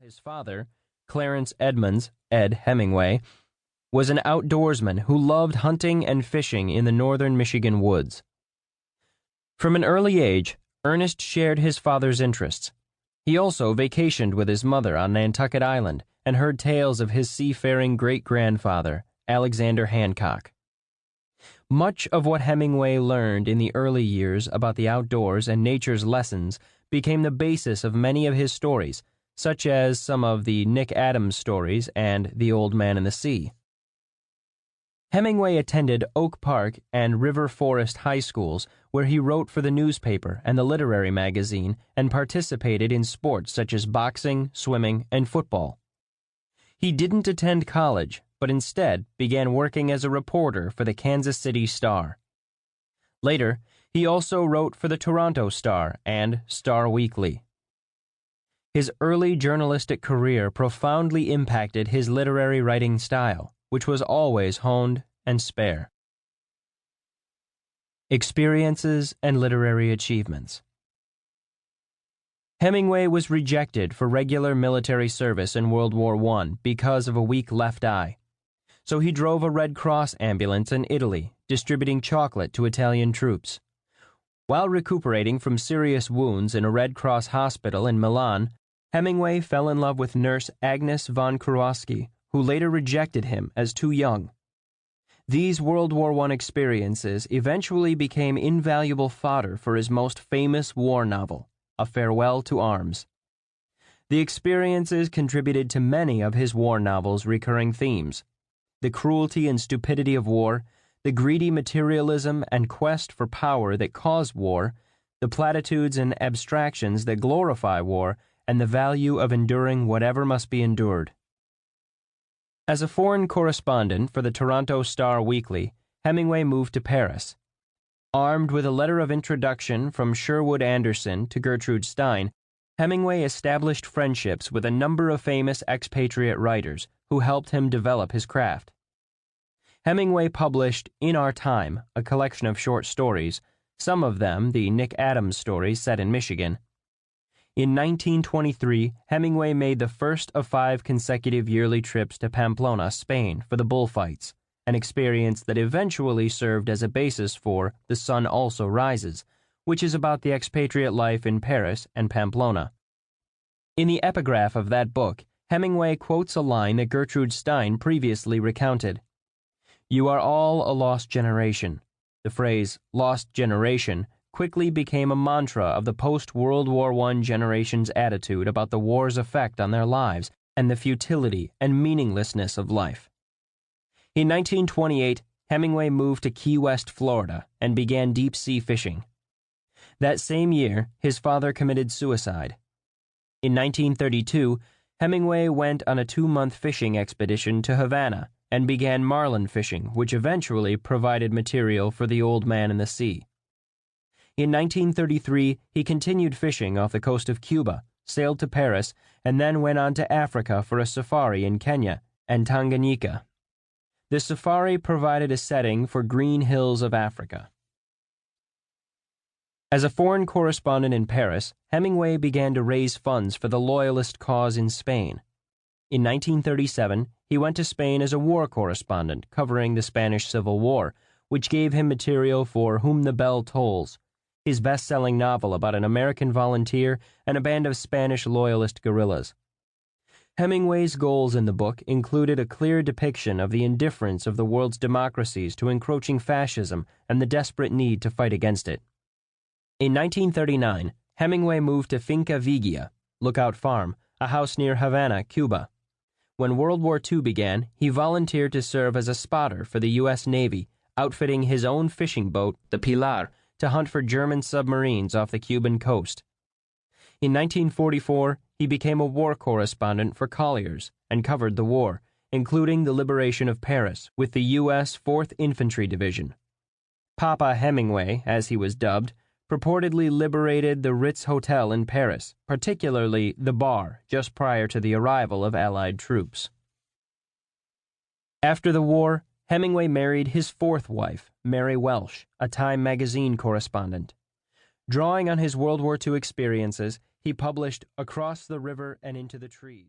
His father, Clarence Edmonds, Ed Hemingway, was an outdoorsman who loved hunting and fishing in the northern Michigan woods. From an early age, Ernest shared his father's interests. He also vacationed with his mother on Nantucket Island and heard tales of his seafaring great-grandfather, Alexander Hancock. Much of what Hemingway learned in the early years about the outdoors and nature's lessons became the basis of many of his stories, such as some of the Nick Adams stories and The Old Man and the Sea. Hemingway attended Oak Park and River Forest high schools, where he wrote for the newspaper and the literary magazine and participated in sports such as boxing, swimming, and football. He didn't attend college, but instead began working as a reporter for the Kansas City Star. Later, he also wrote for the Toronto Star and Star Weekly. His early journalistic career profoundly impacted his literary writing style, which was always honed and spare. Experiences and literary achievements. Hemingway was rejected for regular military service in World War I because of a weak left eye. So he drove a Red Cross ambulance in Italy, distributing chocolate to Italian troops. While recuperating from serious wounds in a Red Cross hospital in Milan, Hemingway fell in love with nurse Agnes von Kurowski, who later rejected him as too young. These World War I experiences eventually became invaluable fodder for his most famous war novel, A Farewell to Arms. The experiences contributed to many of his war novels' recurring themes: the cruelty and stupidity of war, the greedy materialism and quest for power that cause war, the platitudes and abstractions that glorify war, and the value of enduring whatever must be endured. As a foreign correspondent for the Toronto Star Weekly, Hemingway moved to Paris. Armed with a letter of introduction from Sherwood Anderson to Gertrude Stein, Hemingway established friendships with a number of famous expatriate writers who helped him develop his craft. Hemingway published In Our Time, a collection of short stories, some of them the Nick Adams stories set in Michigan. In 1923, Hemingway made the first of 5 consecutive yearly trips to Pamplona, Spain, for the bullfights, an experience that eventually served as a basis for The Sun Also Rises, which is about the expatriate life in Paris and Pamplona. In the epigraph of that book, Hemingway quotes a line that Gertrude Stein previously recounted. "You are all a lost generation." The phrase, lost generation, quickly became a mantra of the post-World War I generation's attitude about the war's effect on their lives and the futility and meaninglessness of life. In 1928, Hemingway moved to Key West, Florida, and began deep-sea fishing. That same year, his father committed suicide. In 1932, Hemingway went on a 2-month fishing expedition to Havana and began marlin fishing, which eventually provided material for The Old Man and the Sea. In 1933, he continued fishing off the coast of Cuba, sailed to Paris, and then went on to Africa for a safari in Kenya and Tanganyika. The safari provided a setting for green hills of Africa. As a foreign correspondent in Paris, Hemingway began to raise funds for the Loyalist cause in Spain. In 1937, he went to Spain as a war correspondent covering the Spanish Civil War, which gave him material for Whom the Bell Tolls, his best-selling novel about an American volunteer and a band of Spanish Loyalist guerrillas. Hemingway's goals in the book included a clear depiction of the indifference of the world's democracies to encroaching fascism and the desperate need to fight against it. In 1939, Hemingway moved to Finca Vigia, Lookout Farm, a house near Havana, Cuba. When World War II began, he volunteered to serve as a spotter for the U.S. Navy, outfitting his own fishing boat, the Pilar, to hunt for German submarines off the Cuban coast. In 1944, he became a war correspondent for Collier's and covered the war, including the liberation of Paris with the U.S. 4th Infantry Division. Papa Hemingway, as he was dubbed, purportedly liberated the Ritz Hotel in Paris, particularly the bar, just prior to the arrival of Allied troops. After the war, Hemingway married his 4th wife, Mary Welsh, a Time magazine correspondent. Drawing on his World War II experiences, he published Across the River and Into the Trees.